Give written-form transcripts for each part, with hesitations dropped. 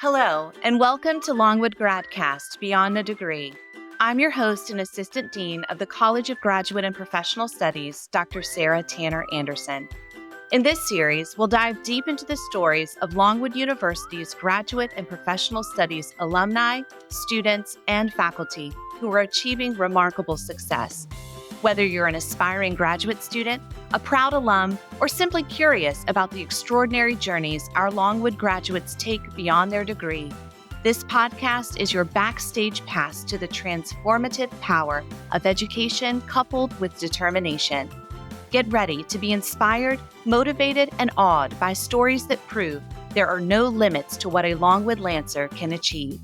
Hello, and welcome to Longwood GradCast, Beyond a Degree. I'm your host and Assistant Dean of the College of Graduate and Professional Studies, Dr. Sarah Tanner Anderson. In this series, we'll dive deep into the stories of Longwood University's graduate and professional studies alumni, students, and faculty who are achieving remarkable success. Whether you're an aspiring graduate student, a proud alum, or simply curious about the extraordinary journeys our Longwood graduates take beyond their degree, this podcast is your backstage pass to the transformative power of education coupled with determination. Get ready to be inspired, motivated, and awed by stories that prove there are no limits to what a Longwood Lancer can achieve.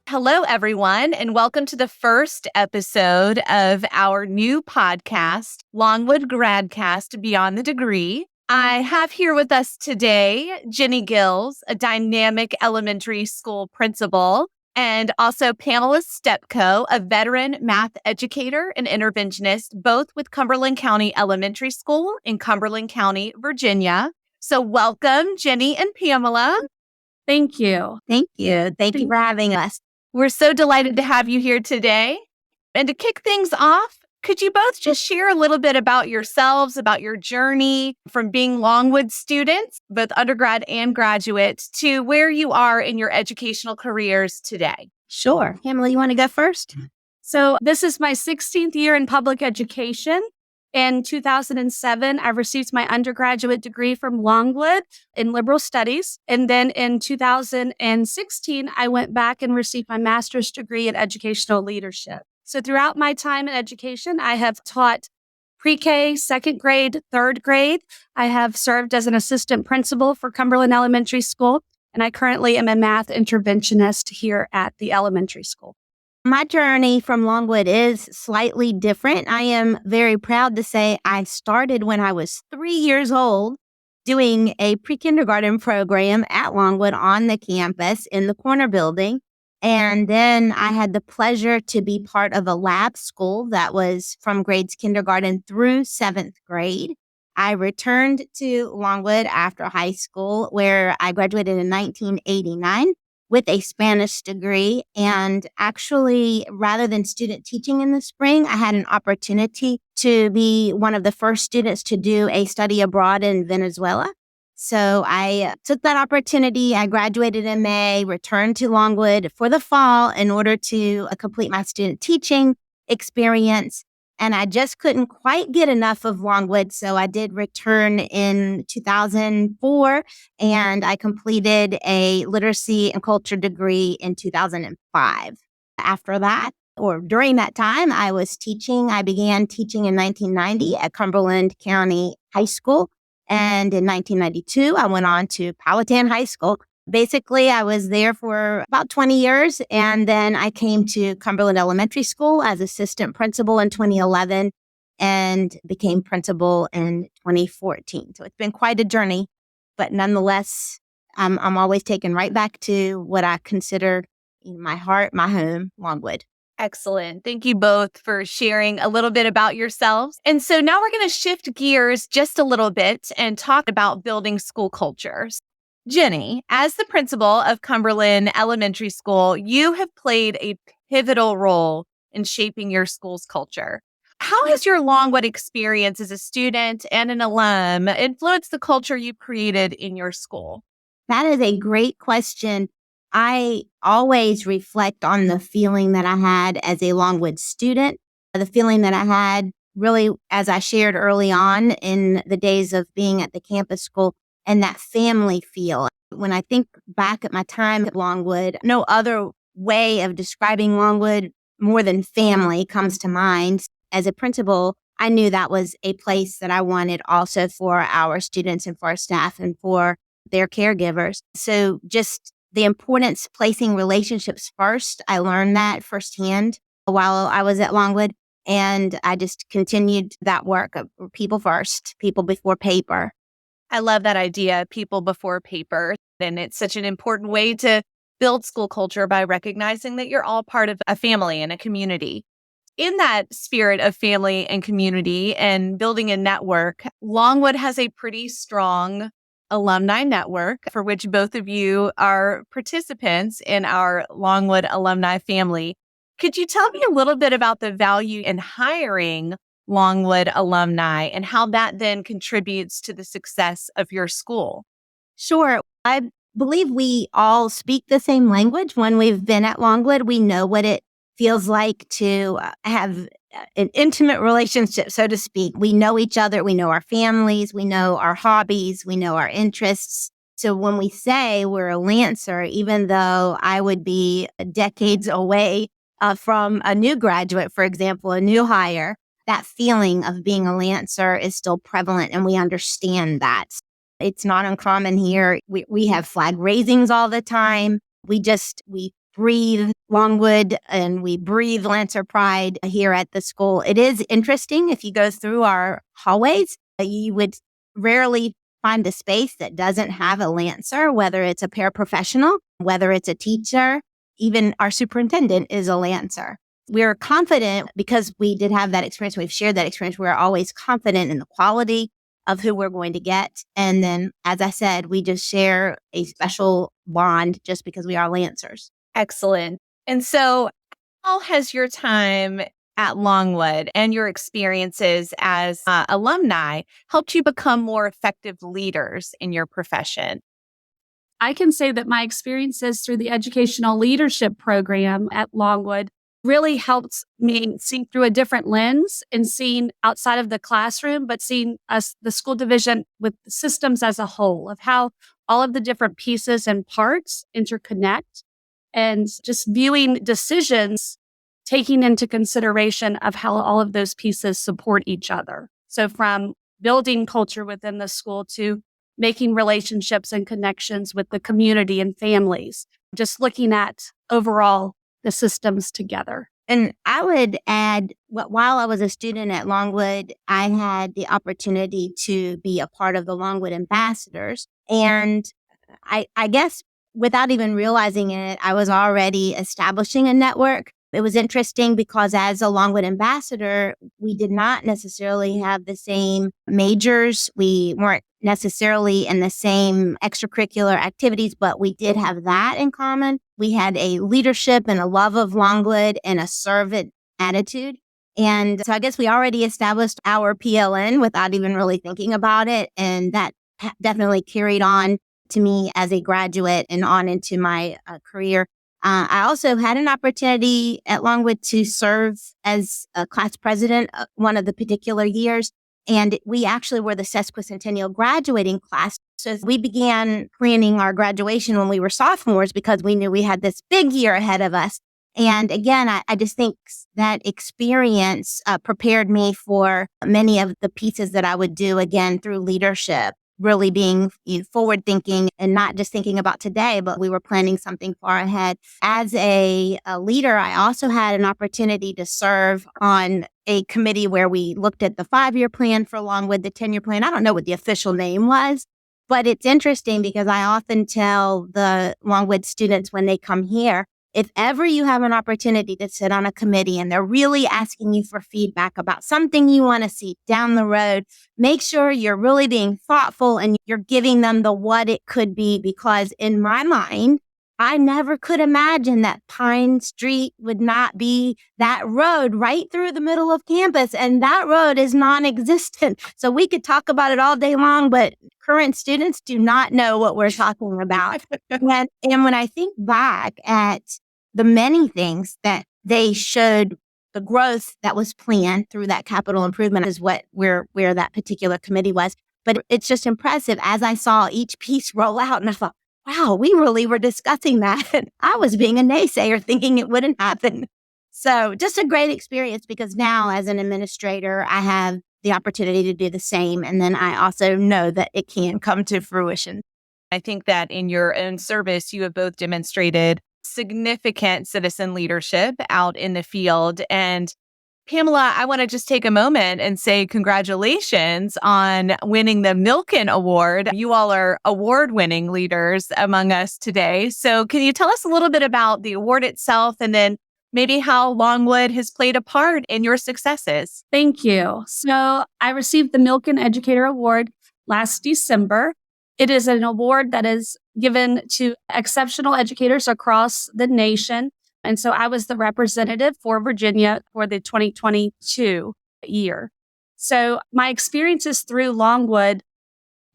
Hello, everyone, and welcome to the first episode of our new podcast, Longwood GradCast Beyond the Degree. I have here with us today Ginny Gills, a dynamic elementary school principal, and also Pamela Stepko, a veteran math educator and interventionist, both with Cumberland County Elementary School in Cumberland County, Virginia. So welcome, Ginny and Pamela. Thank you. Thank you. Thank you for having us. We're so delighted to have you here today. And to kick things off, could you both just share a little bit about yourselves, about your journey from being Longwood students, both undergrad and graduate, to where you are in your educational careers today? Sure. Pamela, you want to go first? So this is my 16th year in public education. In 2007, I received my undergraduate degree from Longwood in liberal studies. And then in 2016, I went back and received my master's degree in educational leadership. So throughout my time in education, I have taught pre-K, second grade, third grade. I have served as an assistant principal for Cumberland Elementary School, and I currently am a math interventionist here at the elementary school. My journey from Longwood is slightly different. I am very proud to say I started when I was 3 years old doing a pre-kindergarten program at Longwood on the campus in the corner building. And then I had the pleasure to be part of a lab school that was from grades kindergarten through 7th grade. I returned to Longwood after high school, where I graduated in 1989 with a Spanish degree. And actually, rather than student teaching in the spring, I had an opportunity to be one of the first students to do a study abroad in Venezuela. So I took that opportunity. I graduated in May, returned to Longwood for the fall in order to complete my student teaching experience. And I just couldn't quite get enough of Longwood. So I did return in 2004 and I completed a literacy and culture degree in 2005. After that, or during that time, I was teaching. I began teaching in 1990 at Cumberland County High School. And in 1992, I went on to Powhatan High School. Basically, I was there for about 20 years, and then I came to Cumberland Elementary School as assistant principal in 2011 and became principal in 2014. So it's been quite a journey, but nonetheless, I'm always taken right back to what I consider my heart, my home, Longwood. Excellent. Thank you both for sharing a little bit about yourselves. And so now we're going to shift gears just a little bit and talk about building school cultures. Ginny, as the principal of Cumberland Elementary School, you have played a pivotal role in shaping your school's culture. How has your Longwood experience as a student and an alum influenced the culture you've created in your school? That is a great question. I always reflect on the feeling that I had as a Longwood student, the feeling that I had really, as I shared early on in the days of being at the campus school, and that family feel. When I think back at my time at Longwood, no other way of describing Longwood more than family comes to mind. As a principal, I knew that was a place that I wanted also for our students and for our staff and for their caregivers. So just the importance placing relationships first, I learned that firsthand while I was at Longwood. And I just continued that work of people first, people before paper. I love that idea, people before paper. And it's such an important way to build school culture by recognizing that you're all part of a family and a community. In that spirit of family and community and building a network, Longwood has a pretty strong Alumni Network, for which both of you are participants in our Longwood Alumni family. Could you tell me a little bit about the value in hiring Longwood alumni and how that then contributes to the success of your school? Sure. I believe we all speak the same language. When we've been at Longwood, we know what it feels like to have an intimate relationship, so to speak. We know each other. We know our families. We know our hobbies. We know our interests. So when we say we're a Lancer, even though I would be decades away from a new graduate, for example, a new hire, that feeling of being a Lancer is still prevalent, and we understand that. It's not uncommon here. We have flag raisings all the time. We breathe Longwood and we breathe Lancer pride here at the school. It is interesting. If you go through our hallways, you would rarely find a space that doesn't have a Lancer, whether it's a paraprofessional, whether it's a teacher, even our superintendent is a Lancer. We're confident because we did have that experience. We've shared that experience. We're always confident in the quality of who we're going to get. And then, as I said, we just share a special bond just because we are Lancers. Excellent. And so how has your time at Longwood and your experiences as alumni helped you become more effective leaders in your profession? I can say that my experiences through the educational leadership program at Longwood really helped me see through a different lens and seeing outside of the classroom, but seeing us, the school division, with systems as a whole of how all of the different pieces and parts interconnect, and just viewing decisions, taking into consideration of how all of those pieces support each other. So from building culture within the school to making relationships and connections with the community and families, just looking at overall the systems together. And I would add, while I was a student at Longwood, I had the opportunity to be a part of the Longwood Ambassadors. And I guess without even realizing it, I was already establishing a network. It was interesting because as a Longwood Ambassador, we did not necessarily have the same majors. We weren't necessarily in the same extracurricular activities, but we did have that in common. We had a leadership and a love of Longwood and a servant attitude. And so I guess we already established our PLN without even really thinking about it. And that definitely carried on to me as a graduate and on into my career. I also had an opportunity at Longwood to serve as a class president one of the particular years. And we actually were the sesquicentennial graduating class. So we began planning our graduation when we were sophomores because we knew we had this big year ahead of us. And again, I just think that experience prepared me for many of the pieces that I would do again through leadership. Really being forward thinking and not just thinking about today, but we were planning something far ahead. As a leader, I also had an opportunity to serve on a committee where we looked at the 5-year plan for Longwood, the 10-year plan. I don't know what the official name was, but it's interesting because I often tell the Longwood students when they come here, if ever you have an opportunity to sit on a committee and they're really asking you for feedback about something you want to see down the road, make sure you're really being thoughtful and you're giving them the what it could be, because in my mind, I never could imagine that Pine Street would not be that road right through the middle of campus. And that road is non-existent. So we could talk about it all day long, but current students do not know what we're talking about. And when I think back at the many things that they showed, the growth that was planned through that capital improvement is where that particular committee was. But it's just impressive as I saw each piece roll out and I thought, wow, we really were discussing that. And I was being a naysayer thinking it wouldn't happen. So just a great experience because now as an administrator, I have the opportunity to do the same. And then I also know that it can come to fruition. I think that in your own service, you have both demonstrated significant citizen leadership out in the field. And Pamela, I want to just take a moment and say congratulations on winning the Milken Award. You all are award-winning leaders among us today. So can you tell us a little bit about the award itself and then maybe how Longwood has played a part in your successes? Thank you. So I received the Milken Educator Award last December. It is an award that is given to exceptional educators across the nation. And so I was the representative for Virginia for the 2022 year. So my experiences through Longwood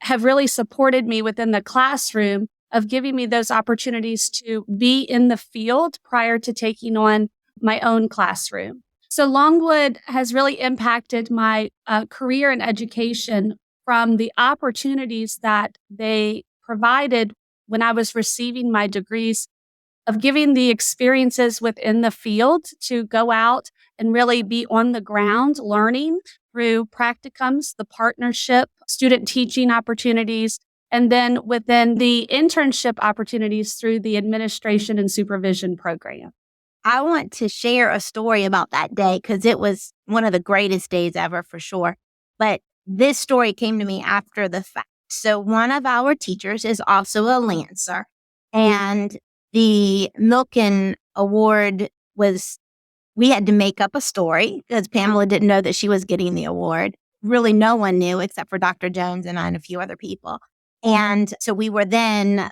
have really supported me within the classroom of giving me those opportunities to be in the field prior to taking on my own classroom. So Longwood has really impacted my career in education from the opportunities that they provided when I was receiving my degrees, of giving the experiences within the field to go out and really be on the ground learning through practicums, the partnership, student teaching opportunities, and then within the internship opportunities through the administration and supervision program. I want to share a story about that day because it was one of the greatest days ever for sure. But this story came to me after the fact. So one of our teachers is also a Lancer, and the Milken Award we had to make up a story because Pamela didn't know that she was getting the award. Really, no one knew except for Dr. Jones and I and a few other people. And so we were then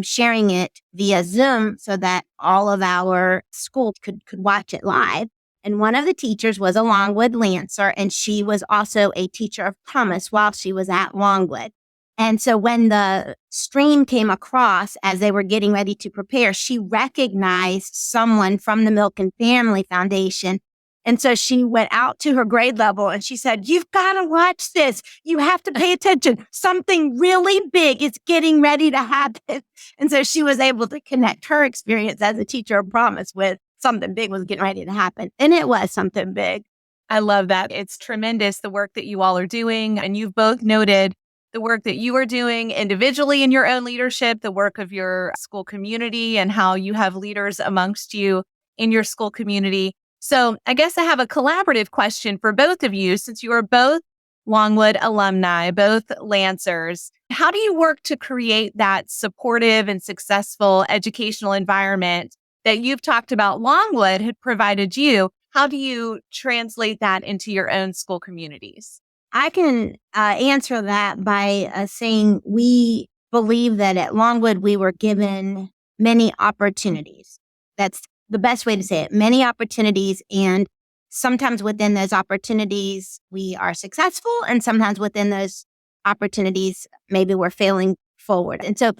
sharing it via Zoom so that all of our schools could watch it live. And one of the teachers was a Longwood Lancer, and she was also a teacher of promise while she was at Longwood. And so when the stream came across as they were getting ready to prepare, she recognized someone from the Milken Family Foundation. And so she went out to her grade level and she said, "You've got to watch this. You have to pay attention. Something really big is getting ready to happen." And so she was able to connect her experience as a teacher of promise with something big was getting ready to happen. And it was something big. I love that. It's tremendous, the work that you all are doing. And you've both noted the work that you are doing individually in your own leadership, the work of your school community, and how you have leaders amongst you in your school community. So I guess I have a collaborative question for both of you, since you are both Longwood alumni, both Lancers. How do you work to create that supportive and successful educational environment that you've talked about Longwood had provided you? How do you translate that into your own school communities? I can answer that by saying we believe that at Longwood we were given many opportunities. That's the best way to say it, many opportunities. And sometimes within those opportunities, we are successful. And sometimes within those opportunities, maybe we're failing forward. And so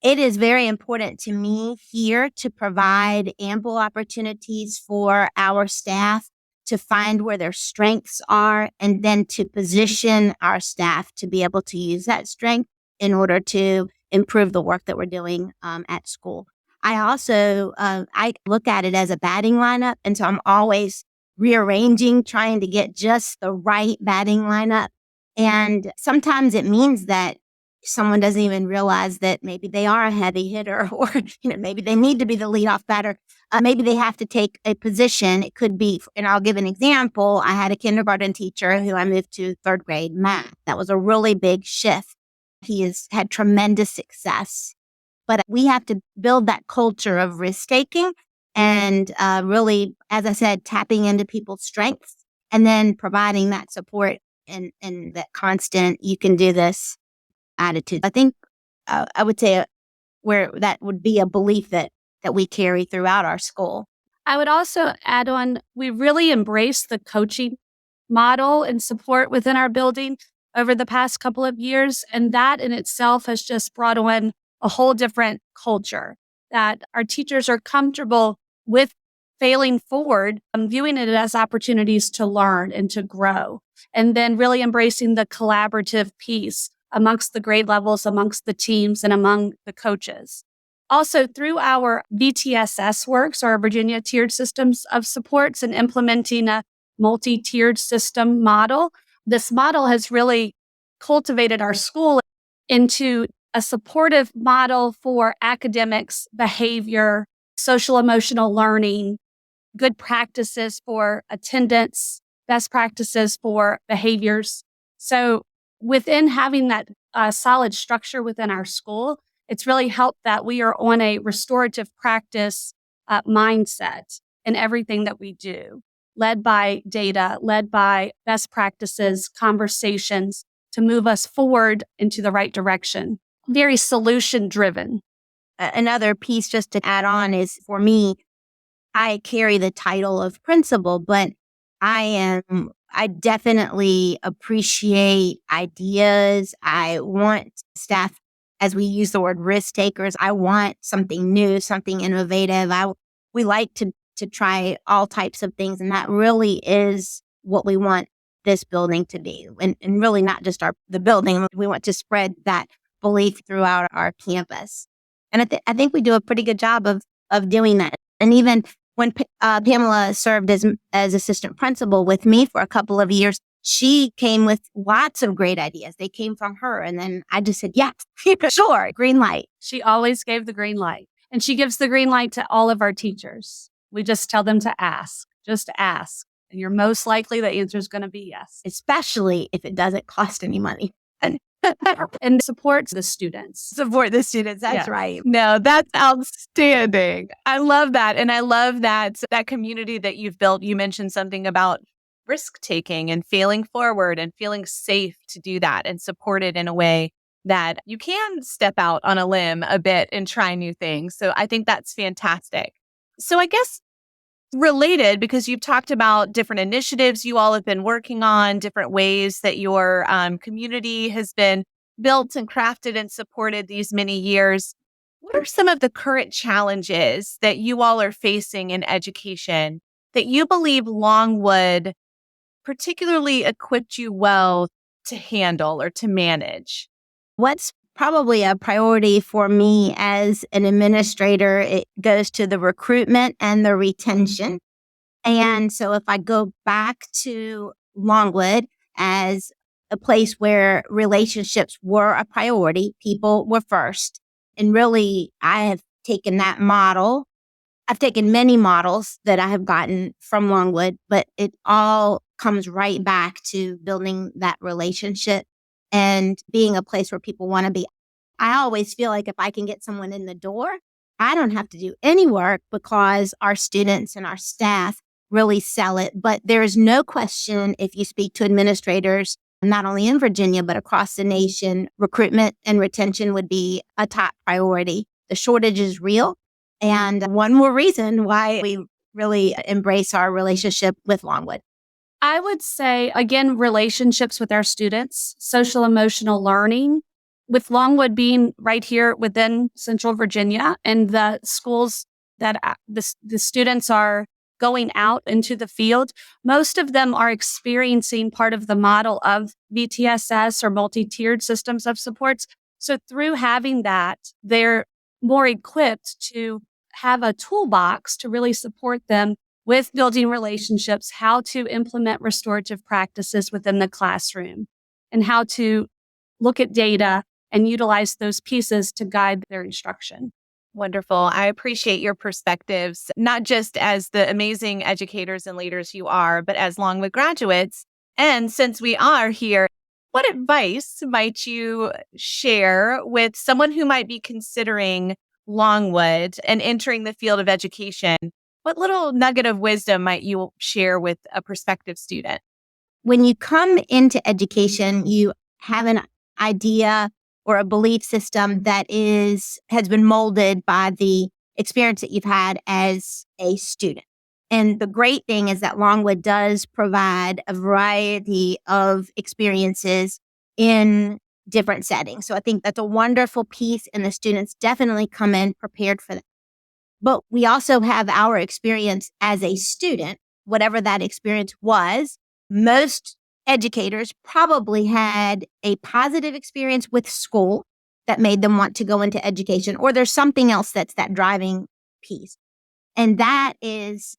it is very important to me here to provide ample opportunities for our staff to find where their strengths are, and then to position our staff to be able to use that strength in order to improve the work that we're doing at school. I also, I look at it as a batting lineup. And so I'm always rearranging, trying to get just the right batting lineup. And sometimes it means that someone doesn't even realize that maybe they are a heavy hitter, or maybe they need to be the leadoff batter. Maybe they have to take a position. It could be, and I'll give an example. I had a kindergarten teacher who I moved to third grade math. That was a really big shift. He has had tremendous success. But we have to build that culture of risk-taking and really, as I said, tapping into people's strengths and then providing that support and that constant, you can do this attitude. I think I would say where that would be a belief that we carry throughout our school. I would also add on, we really embrace the coaching model and support within our building over the past couple of years. And that in itself has just brought on a whole different culture, that our teachers are comfortable with failing forward, viewing it as opportunities to learn and to grow, and then really embracing the collaborative piece amongst the grade levels, amongst the teams, and among the coaches. Also, through our VTSS works, our Virginia Tiered Systems of Supports, and implementing a multi-tiered system model, this model has really cultivated our school into a supportive model for academics, behavior, social emotional learning, good practices for attendance, best practices for behaviors. So within having that solid structure within our school, it's really helped that we are on a restorative practice mindset in everything that we do, led by data, led by best practices, conversations to move us forward into the right direction very solution driven. Another piece just to add on is, for me, I carry the title of principal, but I definitely appreciate ideas. I want staff, as we use the word risk takers, I want something new, something innovative. We like to try all types of things, and that really is what we want this building to be. And really not just the building. We want to spread that belief throughout our campus. And I think we do a pretty good job of doing that. And even when Pamela served as assistant principal with me for a couple of years, she came with lots of great ideas. They came from her. And then I just said, yes, sure, green light. She always gave the green light. And she gives the green light to all of our teachers. We just tell them to ask. Just ask. And you're most likely the answer is going to be yes. Especially if it doesn't cost any money. And support the students. Support the students. That's Yes. right. No, that's outstanding. I love that. And I love that community that you've built. You mentioned something about risk taking and failing forward and feeling safe to do that and supported in a way that you can step out on a limb a bit and try new things. So I think that's fantastic. So I guess related, because you've talked about different initiatives you all have been working on, different ways that your community has been built and crafted and supported these many years. What are some of the current challenges that you all are facing in education that you believe Longwood particularly equipped you well to handle or to manage? What's probably a priority for me as an administrator, it goes to the recruitment and the retention. And so if I go back to Longwood as a place where relationships were a priority, people were first. And really, I have taken that model. I've taken many models that I have gotten from Longwood, but it all comes right back to building that relationship and being a place where people want to be. I always feel like if I can get someone in the door, I don't have to do any work because our students and our staff really sell it. But there is no question, if you speak to administrators, not only in Virginia, but across the nation, recruitment and retention would be a top priority. The shortage is real. And one more reason why we really embrace our relationship with Longwood. I would say, again, relationships with our students, social emotional learning, with Longwood being right here within Central Virginia and the schools that the students are going out into the field, most of them are experiencing part of the model of VTSS or multi-tiered systems of supports. So through having that, they're more equipped to have a toolbox to really support them with building relationships, how to implement restorative practices within the classroom, and how to look at data and utilize those pieces to guide their instruction. Wonderful. I appreciate your perspectives, not just as the amazing educators and leaders you are, but as Longwood graduates. And since we are here, what advice might you share with someone who might be considering Longwood and entering the field of education? What little nugget of wisdom might you share with a prospective student? When you come into education, you have an idea or a belief system that has been molded by the experience that you've had as a student. And the great thing is that Longwood does provide a variety of experiences in different settings. So I think that's a wonderful piece, and the students definitely come in prepared for that. But we also have our experience as a student, whatever that experience was. Most educators probably had a positive experience with school that made them want to go into education, or there's something else that's that driving piece. And that is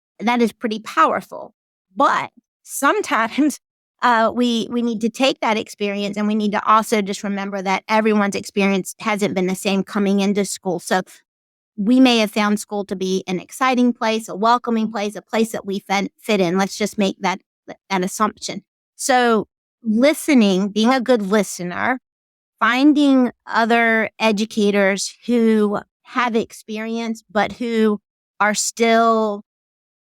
pretty powerful. But sometimes we need to take that experience, and we need to also just remember that everyone's experience hasn't been the same coming into school. So we may have found school to be an exciting place, a welcoming place, a place that we fit in. Let's just make that assumption. So listening, being a good listener, finding other educators who have experience, but who are still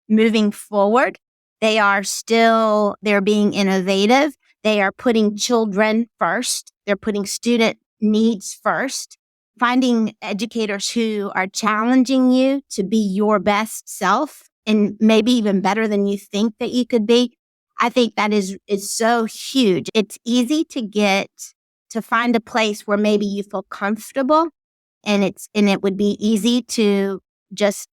moving forward. They're being innovative. They are putting children first. They're putting student needs first, finding educators who are challenging you to be your best self and maybe even better than you think that you could be. I think that is so huge. It's easy to find a place where maybe you feel comfortable, and it would be easy to just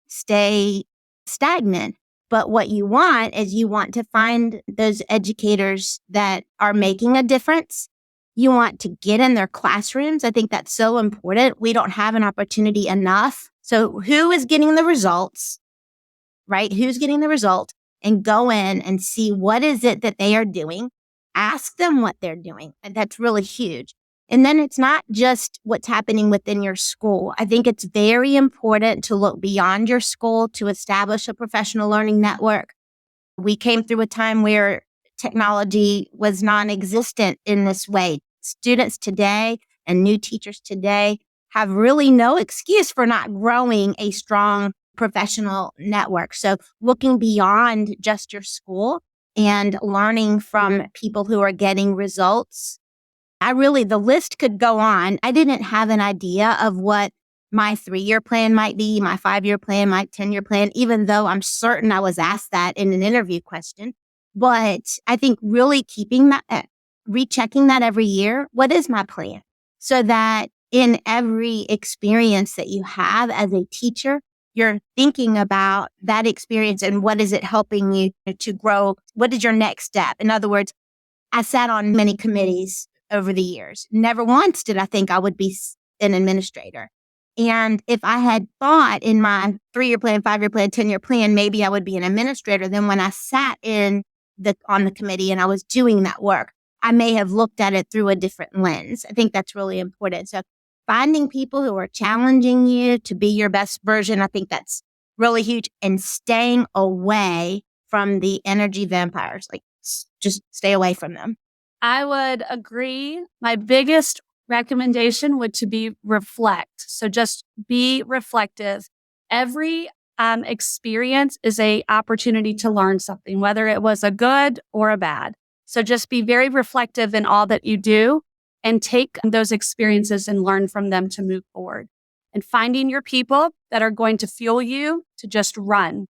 stay stagnant. But what you want is you want to find those educators that are making a difference. You want to get in their classrooms. I think that's so important. We don't have an opportunity enough. So who is getting the results, right? Who's getting the result? And go in and see what is it that they are doing. Ask them what they're doing. And that's really huge. And then it's not just what's happening within your school. I think it's very important to look beyond your school to establish a professional learning network. We came through a time where technology was non-existent in this way. Students today and new teachers today have really no excuse for not growing a strong professional network. So looking beyond just your school and learning from people who are getting results. The list could go on. I didn't have an idea of what my 3-year plan might be, my 5-year plan, my 10-year plan, even though I'm certain I was asked that in an interview question. But I think really keeping that, rechecking that every year. What is my plan? So that in every experience that you have as a teacher, you're thinking about that experience and what is it helping you to grow? What is your next step? In other words, I sat on many committees over the years. Never once did I think I would be an administrator. And if I had thought in my 3-year plan, 5-year plan, 10-year plan, maybe I would be an administrator, then when I sat on the committee and I was doing that work, I may have looked at it through a different lens. I think that's really important. So finding people who are challenging you to be your best version, I think that's really huge. And staying away from the energy vampires, like just stay away from them. I would agree. My biggest recommendation would to be reflect. So just be reflective. Every experience is a opportunity to learn something, whether it was a good or a bad. So just be very reflective in all that you do and take those experiences and learn from them to move forward. And finding your people that are going to fuel you to just run.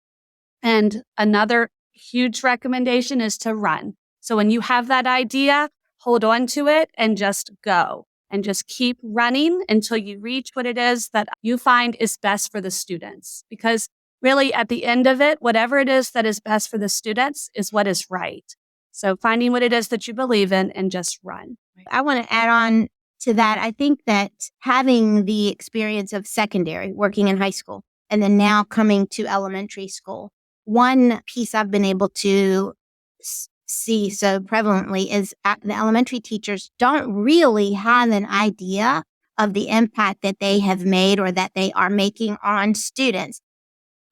And another huge recommendation is to run. So when you have that idea, hold on to it and just go and just keep running until you reach what it is that you find is best for the students. Because really at the end of it, whatever it is that is best for the students is what is right. So finding what it is that you believe in and just run. I want to add on to that. I think that having the experience of secondary, working in high school, and then now coming to elementary school, one piece I've been able to see so prevalently is the elementary teachers don't really have an idea of the impact that they have made or that they are making on students.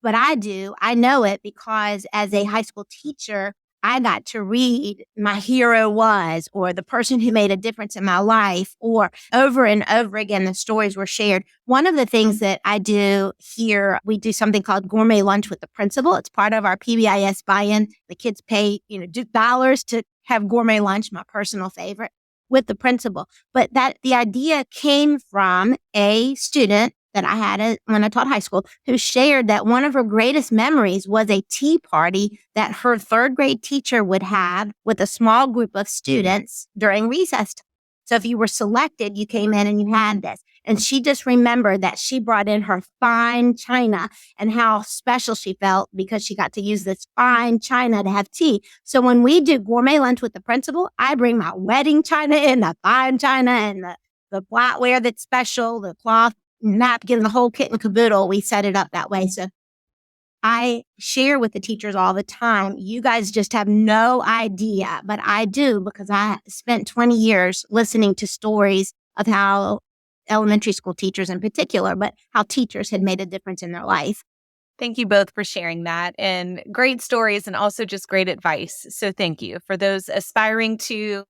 But I do. I know it because as a high school teacher, I got to read My Hero Was, or The Person Who Made a Difference in My Life, or over and over again, the stories were shared. One of the things that I do here, we do something called Gourmet Lunch with the Principal. It's part of our PBIS buy-in. The kids pay, dollars to have gourmet lunch, my personal favorite, with the principal. But the idea came from a student that I had when I taught high school, who shared that one of her greatest memories was a tea party that her 3rd grade teacher would have with a small group of students during recess time. So if you were selected, you came in and you had this. And she just remembered that she brought in her fine china and how special she felt because she got to use this fine china to have tea. So when we do gourmet lunch with the principal, I bring my wedding china in, the fine china and the flatware that's special, the cloth, napkin, the whole kit and caboodle. We set it up that way. So I share with the teachers all the time, you guys just have no idea, but I do because I spent 20 years listening to stories of how elementary school teachers in particular, but how teachers had made a difference in their life. Thank you both for sharing that, and great stories and also just great advice. So thank you for those aspiring to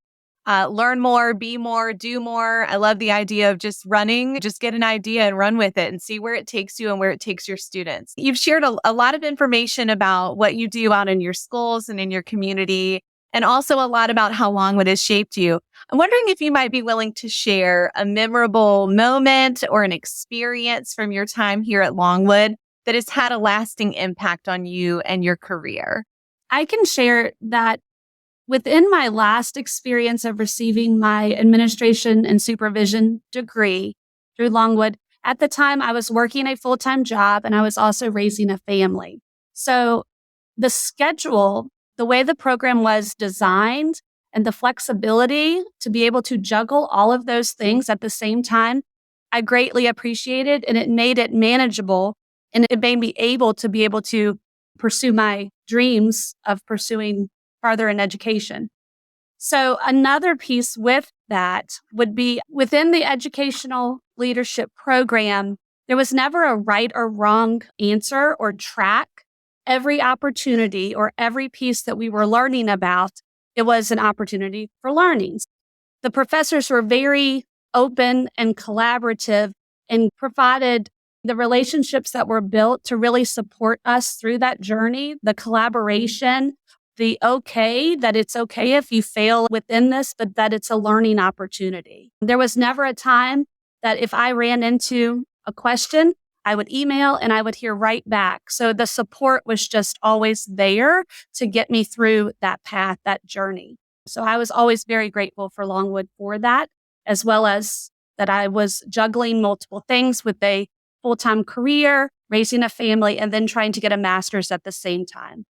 learn more, be more, do more. I love the idea of just running, just get an idea and run with it and see where it takes you and where it takes your students. You've shared a lot of information about what you do out in your schools and in your community, and also a lot about how Longwood has shaped you. I'm wondering if you might be willing to share a memorable moment or an experience from your time here at Longwood that has had a lasting impact on you and your career. I can share that within my last experience of receiving my administration and supervision degree through Longwood, at the time I was working a full-time job and I was also raising a family. So the schedule, the way the program was designed, and the flexibility to be able to juggle all of those things at the same time, I greatly appreciated, and it made it manageable, and it made me able to pursue my dreams of pursuing farther in education. So another piece with that would be within the educational leadership program, there was never a right or wrong answer or track. Every opportunity or every piece that we were learning about, it was an opportunity for learning. The professors were very open and collaborative and provided the relationships that were built to really support us through that journey, the collaboration, that it's okay if you fail within this, but that it's a learning opportunity. There was never a time that if I ran into a question, I would email and I would hear right back. So the support was just always there to get me through that path, that journey. So I was always very grateful for Longwood for that, as well as that I was juggling multiple things with a full-time career, raising a family, and then trying to get a master's at the same time.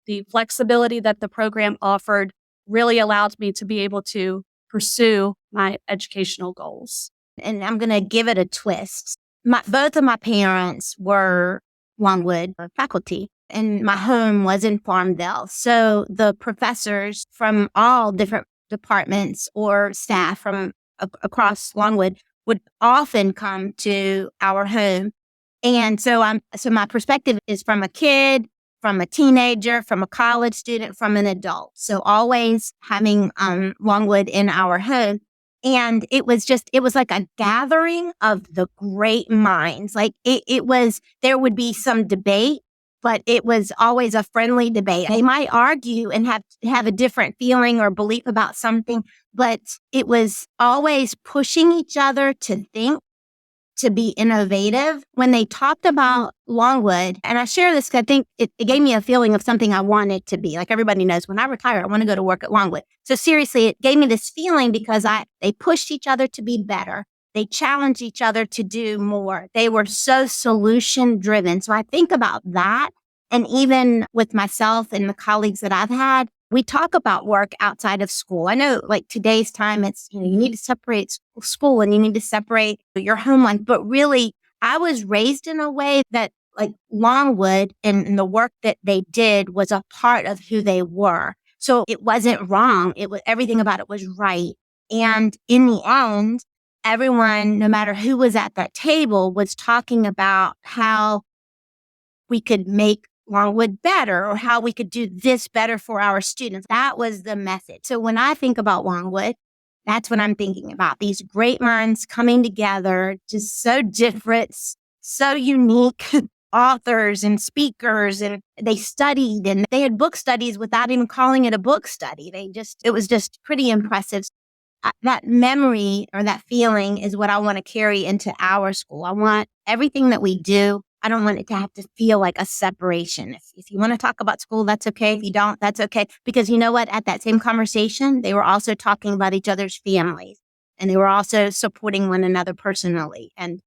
The flexibility that the program offered really allowed me to be able to pursue my educational goals. And I'm going to give it a twist. Both of my parents were Longwood faculty, and my home was in Farmville. So the professors from all different departments or staff from across Longwood would often come to our home. And so my perspective is from a kid, from a teenager, from a college student, from an adult. So always having Longwood in our home. And it was like a gathering of the great minds. Like there would be some debate, but it was always a friendly debate. They might argue and have a different feeling or belief about something, but it was always pushing each other to think, to be innovative. When they talked about Longwood, and I share this because I think it gave me a feeling of something I wanted to be. Like everybody knows, when I retire, I want to go to work at Longwood. So seriously, it gave me this feeling because they pushed each other to be better. They challenged each other to do more. They were so solution driven. So I think about that. And even with myself and the colleagues that I've had, we talk about work outside of school. I know like today's time, it's, you need to separate school and you need to separate your home life. But really, I was raised in a way that like Longwood and the work that they did was a part of who they were. So it wasn't wrong. Everything about it was right. And in the end, everyone, no matter who was at that table, was talking about how we could make Longwood better or how we could do this better for our students. That was the message. So when I think about Longwood, that's what I'm thinking about. These great minds coming together, just so different, so unique authors and speakers, and they studied and they had book studies without even calling it a book study. It was just pretty impressive. That memory or that feeling is what I want to carry into our school. I want everything that we do, I don't want it to have to feel like a separation. If you want to talk about school, that's okay. If you don't, that's okay. Because you know what? At that same conversation, they were also talking about each other's families, and they were also supporting one another personally. And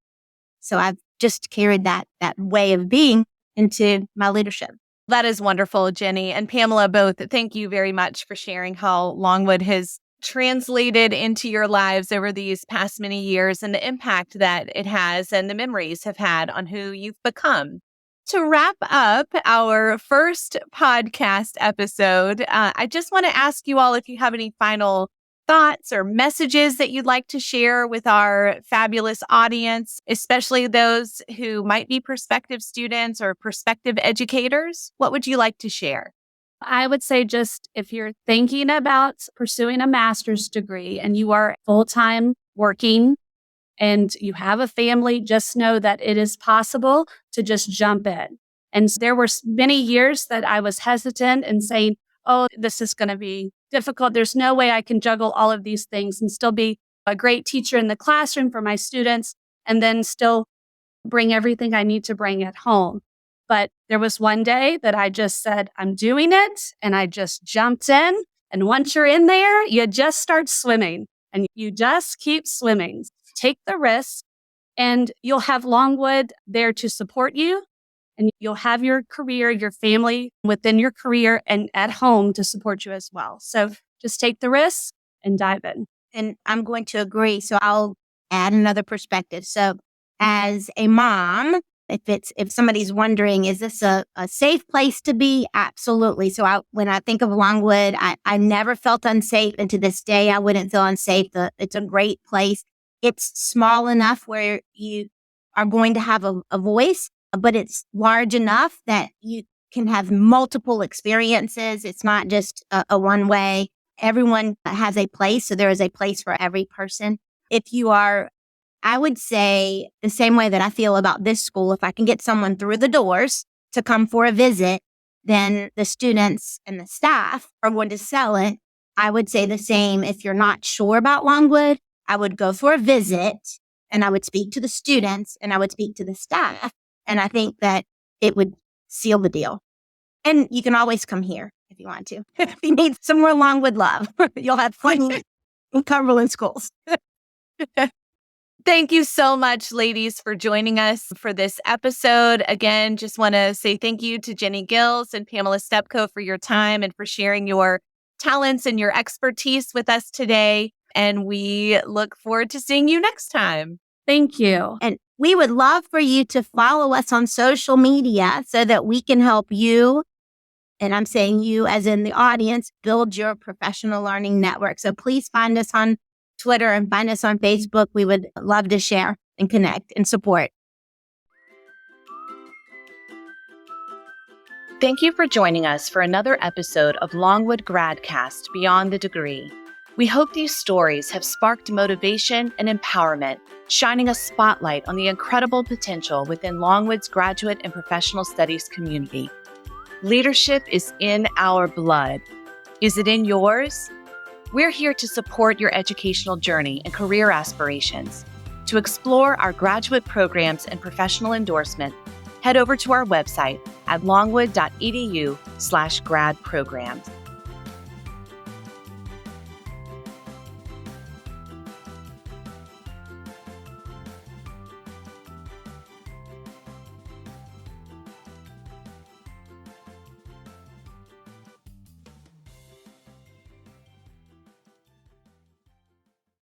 so I've just carried that way of being into my leadership. That is wonderful, Ginny and Pamela, both. Thank you very much for sharing how Longwood has translated into your lives over these past many years and the impact that it has and the memories have had on who you've become. To wrap up our first podcast episode, I just want to ask you all if you have any final thoughts or messages that you'd like to share with our fabulous audience, especially those who might be prospective students or prospective educators. What would you like to share? I would say just if you're thinking about pursuing a master's degree and you are full-time working and you have a family, just know that it is possible to just jump in. And there were many years that I was hesitant and saying, oh, this is going to be difficult. There's no way I can juggle all of these things and still be a great teacher in the classroom for my students and then still bring everything I need to bring at home. But there was one day that I just said, I'm doing it. And I just jumped in. And once you're in there, you just start swimming and you just keep swimming. Take the risk and you'll have Longwood there to support you. And you'll have your career, your family within your career and at home to support you as well. So just take the risk and dive in. And I'm going to agree. So I'll add another perspective. So as a mom, if somebody's wondering, is this a safe place to be? Absolutely. So when I think of Longwood, I never felt unsafe. And to this day, I wouldn't feel unsafe. It's a great place. It's small enough where you are going to have a voice, but it's large enough that you can have multiple experiences. It's not just a one way. Everyone has a place. So there is a place for every person. If you are, I would say the same way that I feel about this school, if I can get someone through the doors to come for a visit, then the students and the staff are going to sell it. I would say the same. If you're not sure about Longwood, I would go for a visit and I would speak to the students and I would speak to the staff. And I think that it would seal the deal. And you can always come here if you want to. If you need some more Longwood love, you'll have plenty in Cumberland schools. Thank you so much, ladies, for joining us for this episode. Again, just want to say thank you to Ginny Gills and Pamela Stepko for your time and for sharing your talents and your expertise with us today. And we look forward to seeing you next time. Thank you. And we would love for you to follow us on social media so that we can help you, and I'm saying you as in the audience, build your professional learning network. So please find us on Twitter and find us on Facebook. We would love to share and connect and support. Thank you for joining us for another episode of Longwood GradCast Beyond the Degree. We hope these stories have sparked motivation and empowerment, shining a spotlight on the incredible potential within Longwood's graduate and professional studies community. Leadership is in our blood. Is it in yours? We're here to support your educational journey and career aspirations. To explore our graduate programs and professional endorsement, head over to our website at longwood.edu/grad programs.